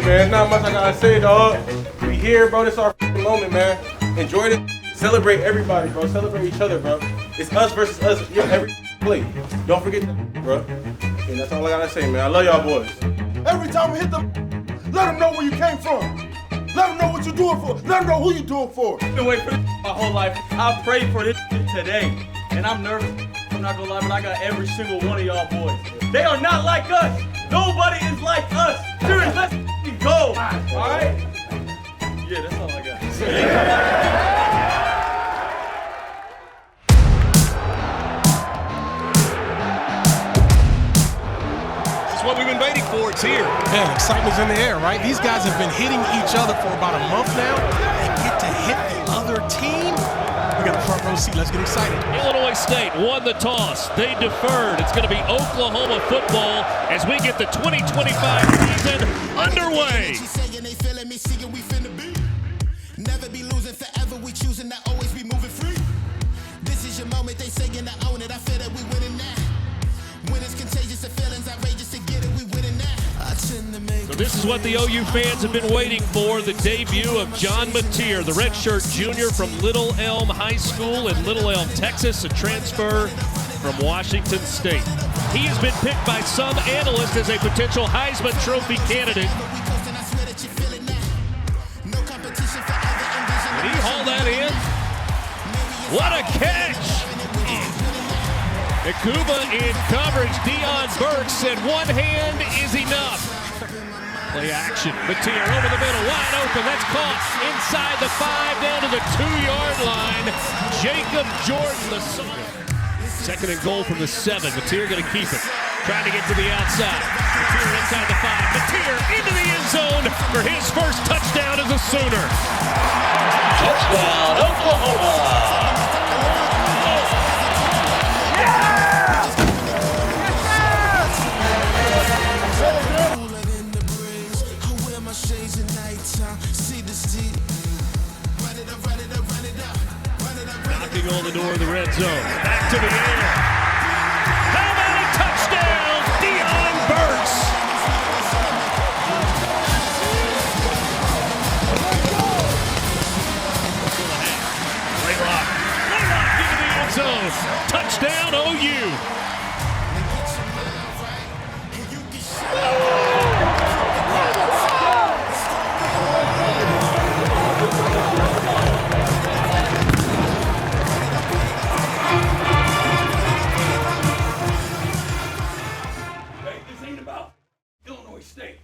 man. Not much I gotta say, dog. We here, bro. This our moment, man. Enjoy it. Celebrate everybody, bro. Celebrate each other, bro. It's us versus us every play. Don't forget that, bro. And that's all I gotta say, man. I love y'all boys. Every time we hit them, let them know where you came from. Let them know what you're doing for. Let them know who you're doing for. I've been waiting for this my whole life. I prayed for this today. And I'm nervous. I'm not gonna lie, but I got every single one of y'all boys. They are not like us. Nobody is like us. Serious, let's go. All right? Yeah, that's all I got. What we've been waiting for, it's here. Man, excitement's in the air, right? These guys have been hitting each other for about a month now. They get to hit the other team. We got a front row seat. Let's get excited. Illinois State won the toss. They deferred. It's going to be Oklahoma football as we get the 2025 season underway. Never be losing forever. We choosing to always be moving free. This is your moment. They saying to own it. I feel that we winning now. When it's contagious, the feelings outrageous to get it, we winning now. So this is what the OU fans have been waiting for, the debut of John Mateer, the redshirt junior from Little Elm High School in Little Elm, Texas, a transfer from Washington State. He has been picked by some analysts as a potential Heisman Trophy candidate. Did he haul that in? What a catch! Akuba in coverage. Deion Burke said one hand is enough. Play action. Mateer over the middle, wide open. That's caught inside the 5, down to the 2-yard line. Jacob Jordan, the son. Second and goal from the 7. Mateer going to keep it. Trying to get to the outside. Mateer inside the 5. Mateer into the end zone for his first touchdown as a Sooner. Touchdown, Oklahoma! Knocking on the door of the red zone. Back to the air. How about a touchdown, Deion Burks? Laylock into the end zone. Touchdown, OU.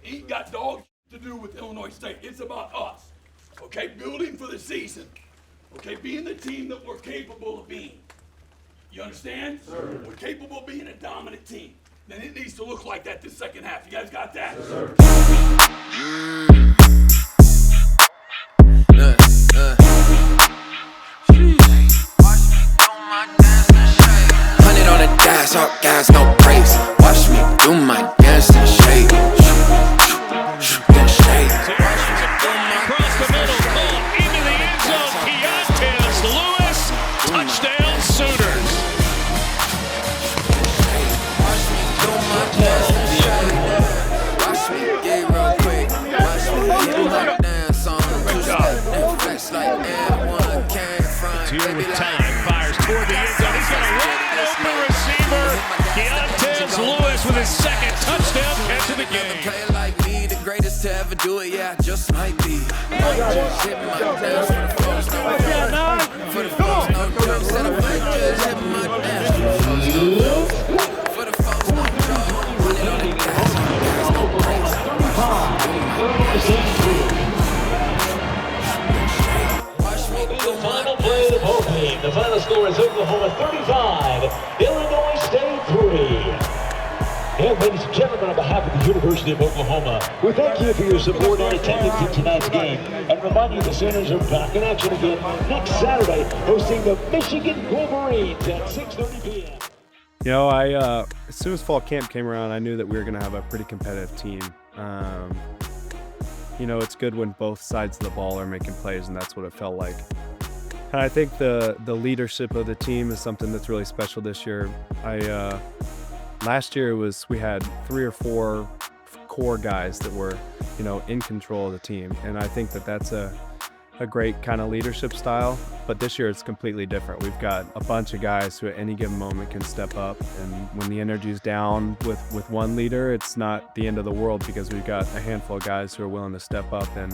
Ain't got dog to do with Illinois State. It's about us. Okay, building for the season. Okay, being the team that we're capable of being. You understand? Sir. We're capable of being a dominant team. Then it needs to look like that this second half. You guys got that? Yes, sir. 100 on the dash, all gas, no brakes. Watch me do my dance and shake. Across the middle, caught into the end zone. Keontae Lewis, touchdown Sooners. Watch me get real quick. Watch me hit my dance on the step. Flex like everyone came from. Here with time, fires toward the end zone. He's got a wide open receiver. Keontae Lewis with his second touchdown catch of the game. Play like me, the greatest to ever do it. Yeah, I just might be. Might just hit my dance for the folks. For the folks, no drugs. Said I might just hit my dance for the folks. For the folks, no drugs. 100 on the gas, all gas, no brakes. Final play of the ball game. The final score is Oklahoma 35, Illinois State 3. And ladies and gentlemen, on behalf of the University of Oklahoma, we thank you for your support and attendance in tonight's game, and remind you the Sooners are back in action again next Saturday, hosting the Michigan Wolverines at 6:30 p.m. You know, as soon as fall camp came around, I knew that we were going to have a pretty competitive team. You know, it's good when both sides of the ball are making plays, and that's what it felt like. And I think the leadership of the team is something that's really special this year. Last year we had 3 or 4 core guys that were, in control of the team. And I think that that's a great kind of leadership style, but this year it's completely different. We've got a bunch of guys who at any given moment can step up, and when the energy's down with one leader, it's not the end of the world, because we've got a handful of guys who are willing to step up and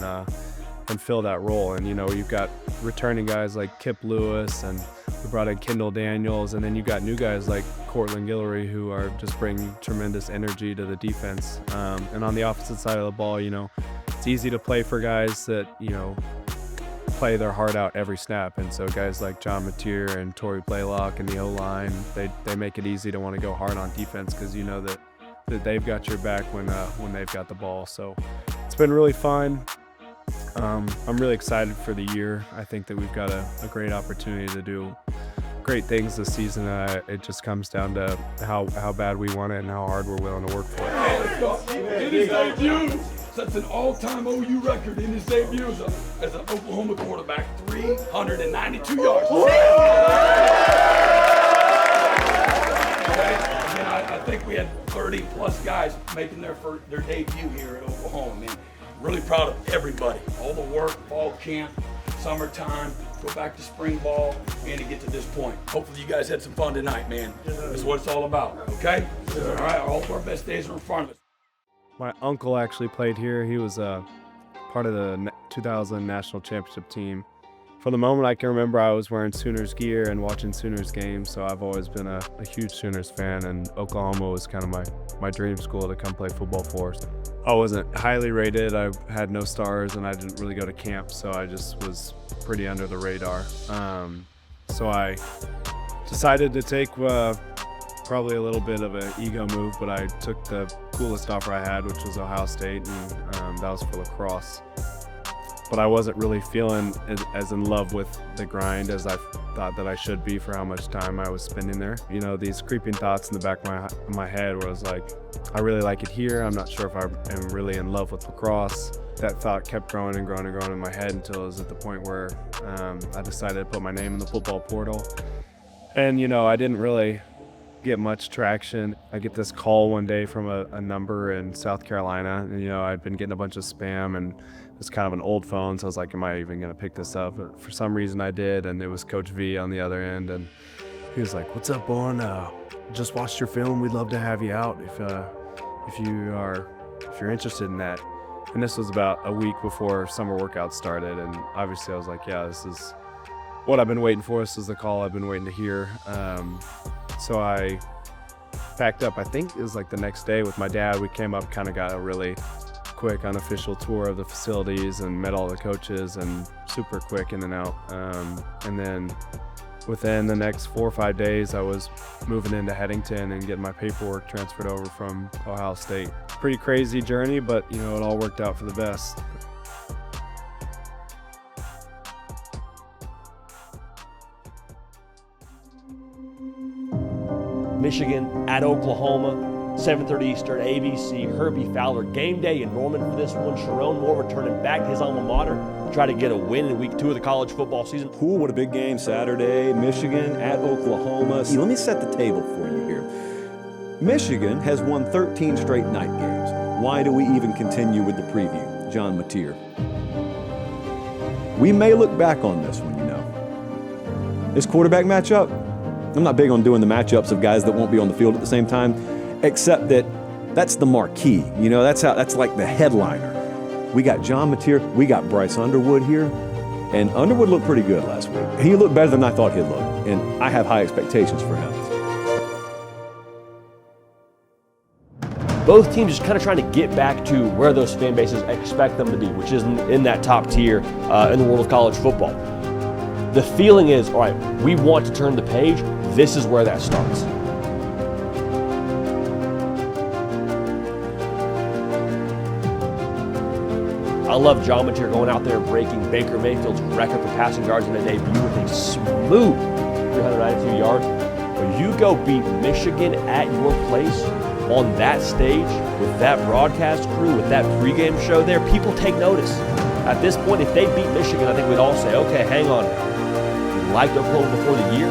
fill that role. And you've got returning guys like Kip Lewis, and we brought in Kendall Daniels, and then you got new guys like Cortland Guillory who are just bringing tremendous energy to the defense. And on the opposite side of the ball, it's easy to play for guys that play their heart out every snap, and so guys like John Mateer and Torrey Blaylock and the O-line, they make it easy to want to go hard on defense, because that they've got your back when they've got the ball. So it's been really fun. I'm really excited for the year. I think that we've got a great opportunity to do great things this season. It just comes down to how bad we want it and how hard we're willing to work for it. In his debut, sets an all-time OU record in his debut as an Oklahoma quarterback, 392 yards. Again, I think we had 30-plus guys making their debut here at Oklahoma. Man, really proud of everybody. All the work, fall camp, summertime, go back to spring ball, and to get to this point. Hopefully you guys had some fun tonight, man. That's what it's all about, okay? All right, all of our best days are in front of us. My uncle actually played here. He was part of the 2000 national championship team. From the moment I can remember, I was wearing Sooners gear and watching Sooners games, so I've always been a huge Sooners fan, and Oklahoma was kind of my dream school to come play football for. I wasn't highly rated, I had no stars, and I didn't really go to camp, so I just was pretty under the radar. So I decided to take probably a little bit of an ego move, but I took the coolest offer I had, which was Ohio State, and that was for lacrosse. But I wasn't really feeling as in love with the grind as I thought that I should be for how much time I was spending there. These creeping thoughts in the back of my head where I was like, I really like it here. I'm not sure if I am really in love with lacrosse. That thought kept growing and growing and growing in my head until it was at the point where I decided to put my name in the football portal. And, I didn't really get much traction. I get this call one day from a number in South Carolina, and I'd been getting a bunch of spam, and it's kind of an old phone, so I was like, am I even gonna pick this up? But for some reason I did, and it was Coach V on the other end, and he was like, what's up, Bowen? Just watched your film, we'd love to have you out if you're interested in that. And this was about a week before summer workouts started, and obviously I was like, yeah, this is what I've been waiting for. This is the call I've been waiting to hear. So I packed up, I think it was like the next day with my dad. We came up, kind of got a really quick unofficial tour of the facilities and met all the coaches, and super quick in and out. And then within the next 4 or 5 days, I was moving into Headington and getting my paperwork transferred over from Ohio State. Pretty crazy journey, but it all worked out for the best. Michigan at Oklahoma, 7:30 Eastern, ABC, Herbie Fowler. Game day in Norman for this one. Sharon Moore returning back to his alma mater to try to get a win in week 2 of the college football season. Cool, what a big game Saturday. Michigan at Oklahoma. Let me set the table for you here. Michigan has won 13 straight night games. Why do we even continue with the preview? John Mateer. We may look back on this one, This quarterback matchup, I'm not big on doing the matchups of guys that won't be on the field at the same time, except that that's the marquee. That's like the headliner. We got John Mateer, we got Bryce Underwood here, and Underwood looked pretty good last week. He looked better than I thought he'd look, and I have high expectations for him. Both teams just kind of trying to get back to where those fan bases expect them to be, which is in that top tier in the world of college football. The feeling is, all right, we want to turn the page. This is where that starts. I love John Mateer going out there and breaking Baker Mayfield's record for passing yards in a debut with a smooth 392 yards. When you go beat Michigan at your place on that stage with that broadcast crew, with that pregame show there, people take notice. At this point, if they beat Michigan, I think we'd all say, okay, hang on now. We liked Oklahoma before the year,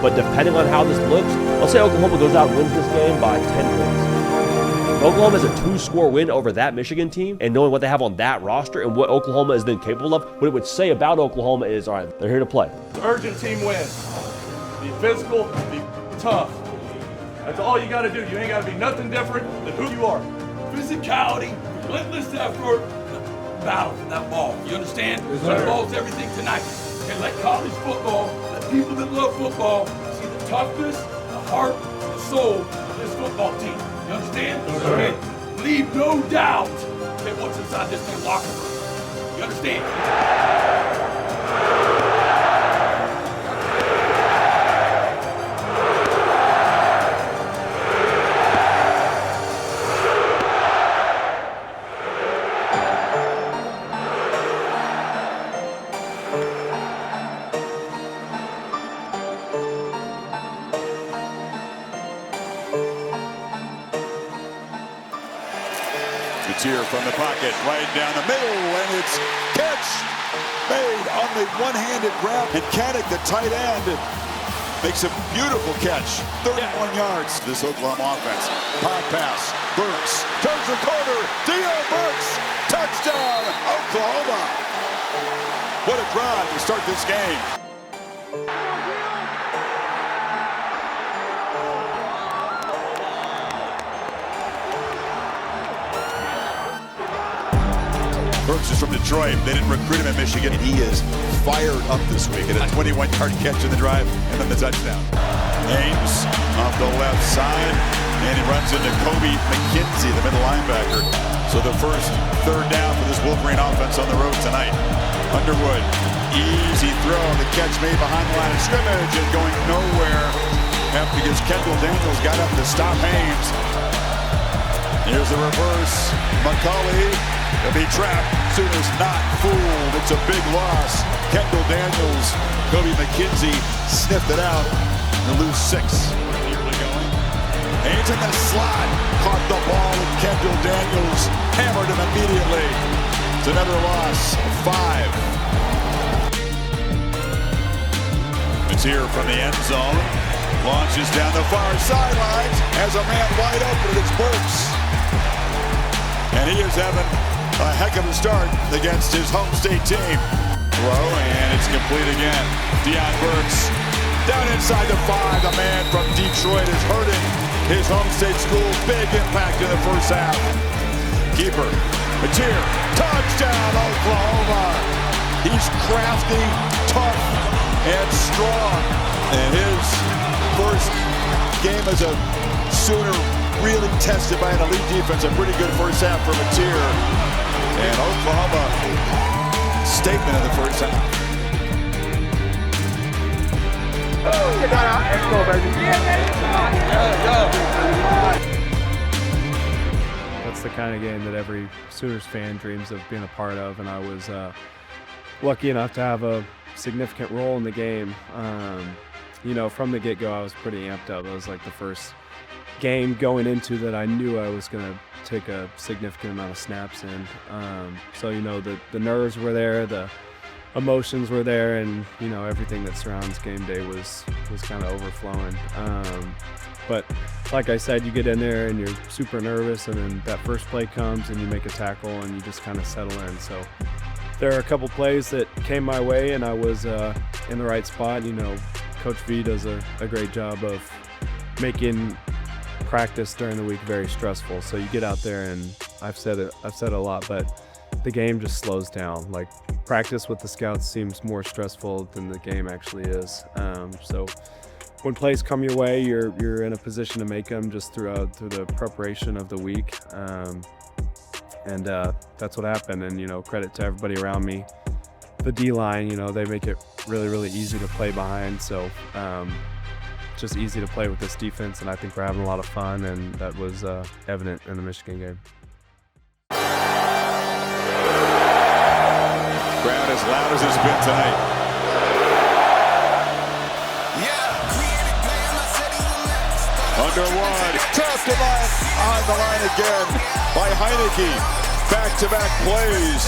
but depending on how this looks, I'll say Oklahoma goes out and wins this game by 10 points. Oklahoma is a 2-score win over that Michigan team, and knowing what they have on that roster and what Oklahoma has been capable of, what it would say about Oklahoma is, all right, they're here to play. The urgent team wins. Be physical, be tough. That's all you got to do. You ain't got to be nothing different than who you are. Physicality, relentless effort, battle for that ball. You understand? That ball's everything tonight. And let college football, let people that love football see the toughness, the heart, the soul of this football team. You understand? And leave no doubt that what's inside this thing locker room. You understand? Here from the pocket, right down the middle, and it's catch made on the one-handed grab. And Kanik, the tight end, makes a beautiful catch. 31 yards. This Oklahoma offense. Pop pass. Burks turns the corner. Deion Burks. Touchdown, Oklahoma. What a drive to start this game. Burks is from Detroit. They didn't recruit him in Michigan. And he is fired up this week. And a 21-yard catch in the drive, and then the touchdown. Ames off the left side, and he runs into Kobe McKenzie, the middle linebacker. So the first third down for this Wolverine offense on the road tonight. Underwood, easy throw. The catch made behind the line of scrimmage and going nowhere because Kendall Daniels got up to stop Ames. Here's the reverse. McCulley will be trapped. Sooners not fooled. It's a big loss. Kendall Daniels, Kobe McKenzie sniffed it out. They lose 6. Nearly going. Haynes in the slot. Caught the ball and Kendall Daniels hammered him immediately. It's another loss of 5. It's here from the end zone. Launches down the far sidelines. Has a man wide open. It's Burks. And he is having a heck of a start against his home state team. Throw, and it's complete again. Deion Burks down inside the 5. The man from Detroit is hurting his home state school. Big impact in the first half. Keeper, Mateer, touchdown Oklahoma. He's crafty, tough, and strong. And his first game as a Sooner really tested by an elite defense. A pretty good first half for Mateer. And Oklahoma, statement in the first half. Let's go, baby. That's the kind of game that every Sooners fan dreams of being a part of, and I was lucky enough to have a significant role in the game. You know, from the get-go, I was pretty amped up. It was like the first game going into that I knew I was going to take a significant amount of snaps in. So, you know, the nerves were there, the emotions were there, and, you know, everything that surrounds game day was kind of overflowing. But like I said, you get in there and you're super nervous, and then that first play comes and you make a tackle and you just kind of settle in. So there are a couple plays that came my way and I was in the right spot. You know, Coach V does a great job of making practice during the week very stressful. So you get out there, and I've said it a lot, but the game just slows down. Like, practice with the scouts seems more stressful than the game actually is. So when plays come your way, you're in a position to make them just through the preparation of the week. And that's what happened. And, you know, credit to everybody around me. The D-line, you know, they make it really, really easy to play behind. So just easy to play with this defense, and I think we're having a lot of fun, and that was evident in the Michigan game. Crowd as loud as it's been tonight. Underwood, trapped him on the line again by Heineke. Back-to-back plays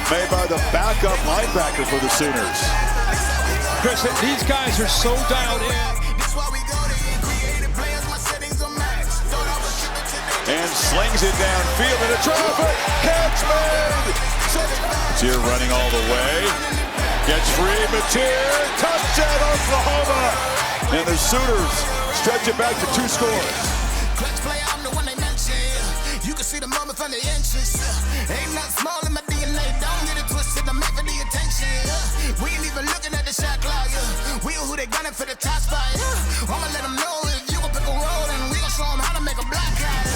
made by the backup linebacker for the Sooners. Chris, these guys are so dialed in. and slings it downfield into traffic. Catch made. Mateer running all the way. Gets free. Mateer. Touchdown, Oklahoma. And the Sooners stretch it back to 2 scores. Clutch play, I'm the one they mention. You can see the moment from the entrance. Ain't nothing small in my DNA. Don't get it twisted. I'm made for the attention. We ain't even looking at the shot clock. We who they gunning for the top spot. I'ma let them know if you gon' pick a road and we gon' show them how to make a block out.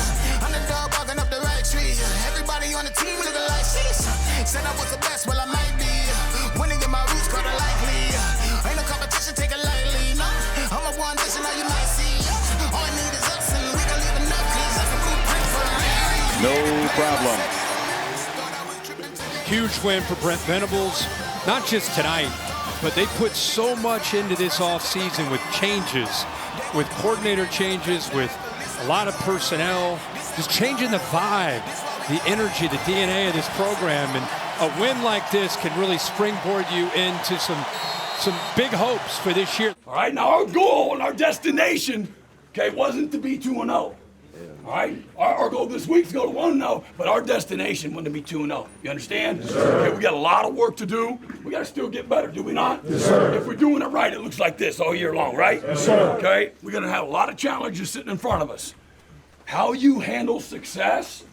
Underdog walking up the right tree. Everybody on the team looking like sheesh. Said I was the best, well I might be. Winning in my roots, kinda likely. Ain't no competition, take it lightly. No, I'm a one dish, now you might see. All I need is us and we gon' leave enough. Cause that's a blueprint for the man. No problem. Huge win for Brent Venables, not just tonight, but they put so much into this offseason with changes, with coordinator changes, with a lot of personnel, just changing the vibe, the energy, the DNA of this program. And a win like this can really springboard you into some big hopes for this year. All right, now our goal and our destination, okay, wasn't to be 2-0. All right, our goal this week is to go to 1-0, but our destination wasn't to be 2-0. You understand? Yes, sir. Okay, we got a lot of work to do. We got to still get better, do we not? Yes, sir. If we're doing it right, it looks like this all year long, right? Yes, sir. Okay, we're going to have a lot of challenges sitting in front of us. How you handle success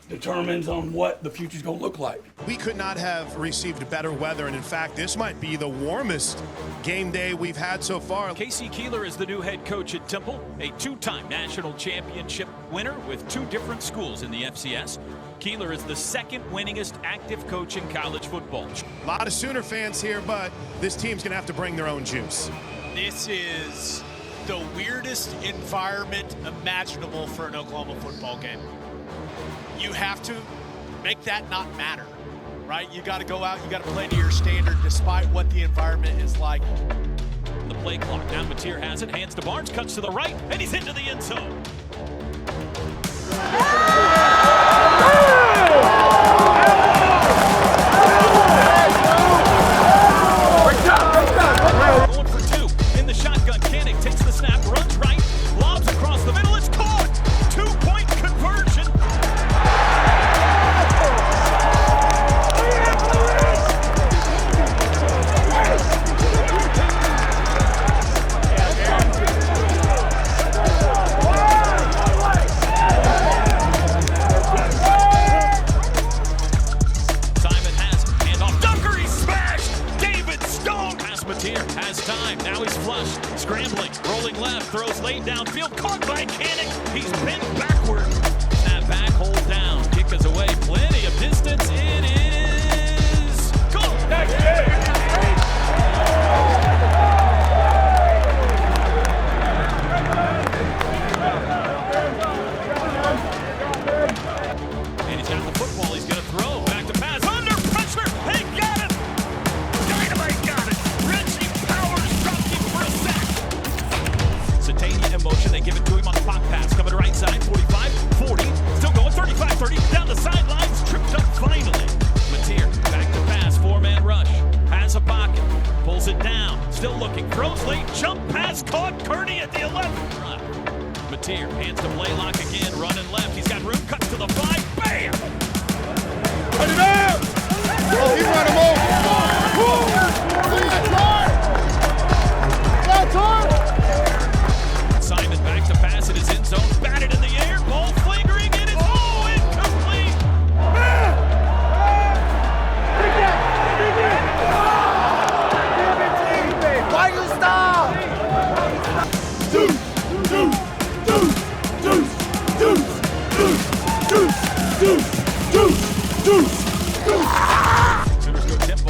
determines on what the future's going to look like. We could not have received better weather, and in fact, this might be the warmest game day we've had so far. Casey Keeler is the new head coach at Temple, a 2-time national championship winner with 2 different schools in the FCS. Keeler is the 2nd winningest active coach in college football. A lot of Sooner fans here, but this team's going to have to bring their own juice. This is the weirdest environment imaginable for an Oklahoma football game. You have to make that not matter, right? You got to go out, you got to play to your standard despite what the environment is like. The play clock, now Mateer has it, hands to Barnes, cuts to the right, and he's into the end zone. Going for 2 in the shotgun. Koenig takes the snap, runs right, lobs across the middle. It's caught. 2-point conversion. Simon has handoff. Dunker, he smashed. David Stone. Pass Mateer has time. Now he's flushed. Scrambling. Rolling left. Throws late downfield. Caught by Koenig. He's bent backward. Snap back. Hold down. Kick is away. Plenty of distance. It is. Go. And he's got the football. He's going to throw. Back to pass. Under pressure. They got it. Dynamite got it. Richie Powers dropped him for a sack. Satania in motion. They give it to him on the pop pass. Coming right side. 45, 40. Still going. 35, 30. Down the sidelines. Tripped up finally. Mateer back to pass. 4-man rush. Has a pocket. Pulls it down. Still looking. Throws late. Jump pass. Caught Kearney at the 11th. Run. Mateer hands to Blaylock again. Running left. He's got room. Cuts to the 5. Bam! Put it up! Oh, he ran him over. Simon back to pass in his end zone. Batted in the air. Ball flagrant. It is incomplete. Why you stop? Deuce, deuce, deuce, deuce, deuce, deuce, deuce, deuce, deuce, deuce, deuce. Sooners go tempo.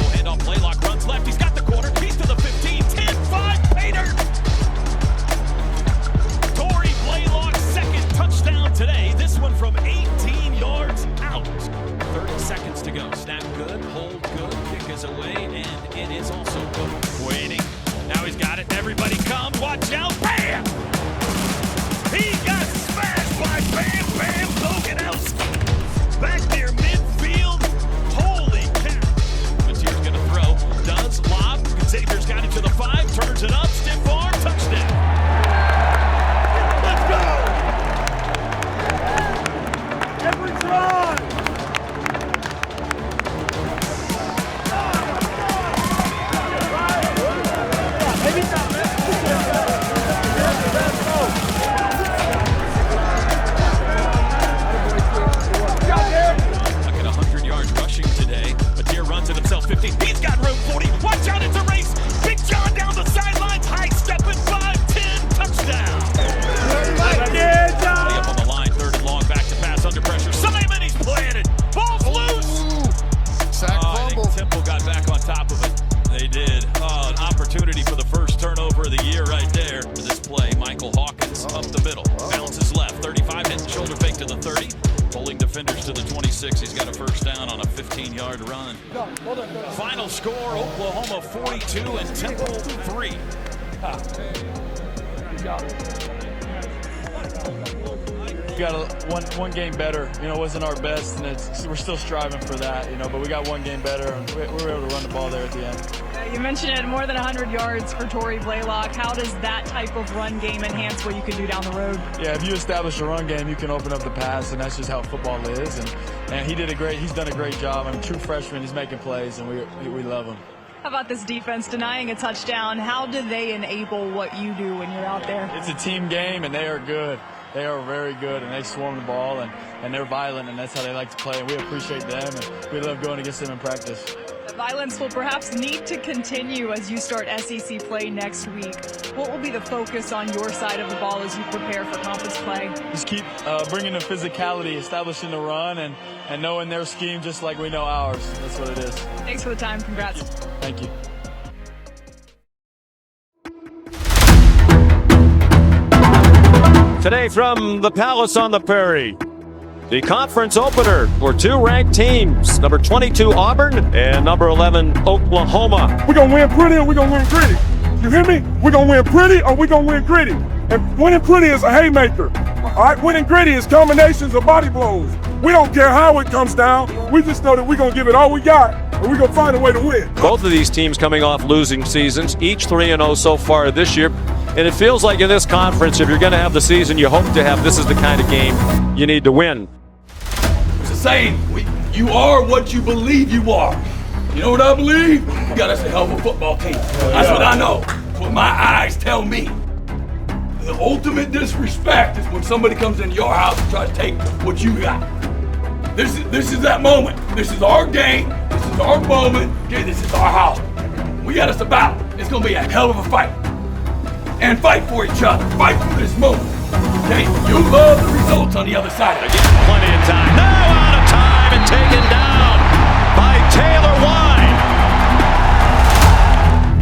defenders to the 26. He's got a first down on a 15-yard run. Final score, Oklahoma 42 and Temple 3. We got one game better. You know, it wasn't our best, and we're still striving for that. You know, but we got one game better, and we were able to run the ball there at the end. You mentioned it, more than 100 yards for Torrey Blaylock. How does that type of run game enhance what you can do down the road? Yeah, if you establish a run game, you can open up the pass, and that's just how football is. And he's done a great job. I'm a true freshman. He's making plays, and we love him. How about this defense denying a touchdown? How do they enable what you do when you're out there? It's a team game, and they are good. They are very good, and they swarm the ball, and they're violent, and that's how they like to play, and we appreciate them, and we love going against them in practice. The violence will perhaps need to continue as you start SEC play next week. What will be the focus on your side of the ball as you prepare for conference play? Just keep bringing the physicality, establishing the run, and knowing their scheme just like we know ours. That's what it is. Thanks for the time. Congrats. Thank you. Today from the Palace on the Prairie, the conference opener for two ranked teams, number 22 Auburn and number 11 Oklahoma. We're going to win pretty or we're going to win gritty. You hear me? We're going to win pretty or we're going to win gritty. And winning pretty is a haymaker. All right, winning gritty is combinations of body blows. We don't care how it comes down. We just know that we're going to give it all we got, and we're going to find a way to win. Both of these teams coming off losing seasons, each 3-0 so far this year. And it feels like in this conference, if you're going to have the season you hope to have, this is the kind of game you need to win. It's a saying, you are what you believe you are. You know what I believe? You got us a hell of a football team. That's what I know. That's what my eyes tell me. The ultimate disrespect is when somebody comes into your house and tries to take what you got. This is that moment. This is our game. This is our moment. Okay, this is our house. We got us a battle. It's gonna be a hell of a fight. And fight for each other. Fight for this moment. Okay? You love the results on the other side. They're getting plenty of time. Now out of time and taken down by Taylor Wine.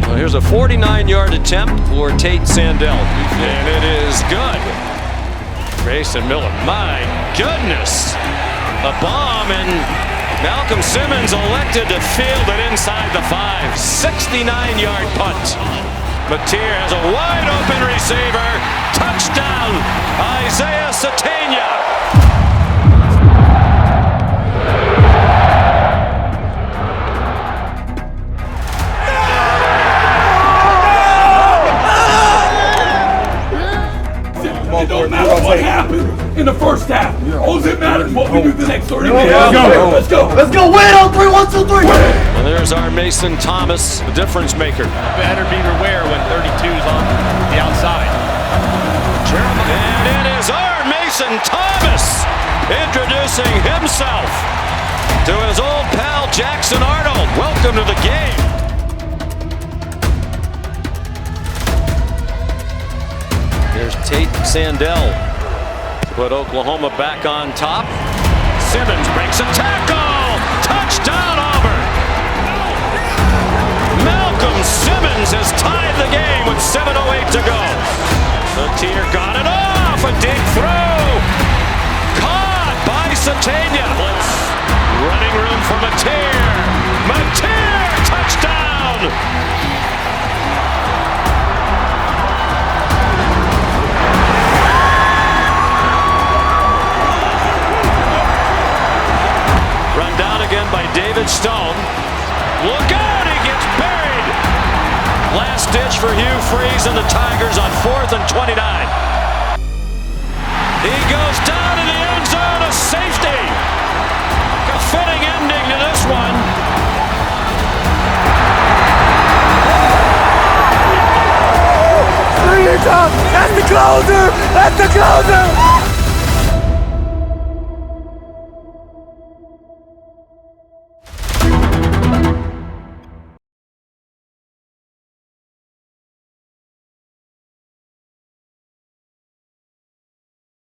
Well, here's a 49-yard attempt for Tate Sandell. And it is good. Grayson Miller, my goodness. A bomb, and Malcolm Simmons elected to field it inside the 5. 69-yard punt. Mateer has a wide open receiver. Touchdown, Isaiah Satania. It don't matter what happened in the first half. All that matters is what we do the next 30 minutes. Let's go. Let's go. Win on 3, 1, 2, 3. And there's our Mason Thomas, the difference maker. Better be aware when 32's on the outside. And it is our Mason Thomas introducing himself to his old pal Jackson Arnold. Welcome to the game. Here's Tate Sandell to put Oklahoma back on top. Simmons breaks a tackle. Touchdown Auburn. Malcolm Simmons has tied the game with 7:08 to go. Mateer got it off. A deep throw. Caught by Satania. Blitz. Running room for Mateer. Mateer. Touchdown. Run down again by David Stone. Look out, he gets buried. Last ditch for Hugh Freeze and the Tigers on 4th and 29. He goes down in the end zone, a safety. A fitting ending to this one. That's the closer! That's the closer!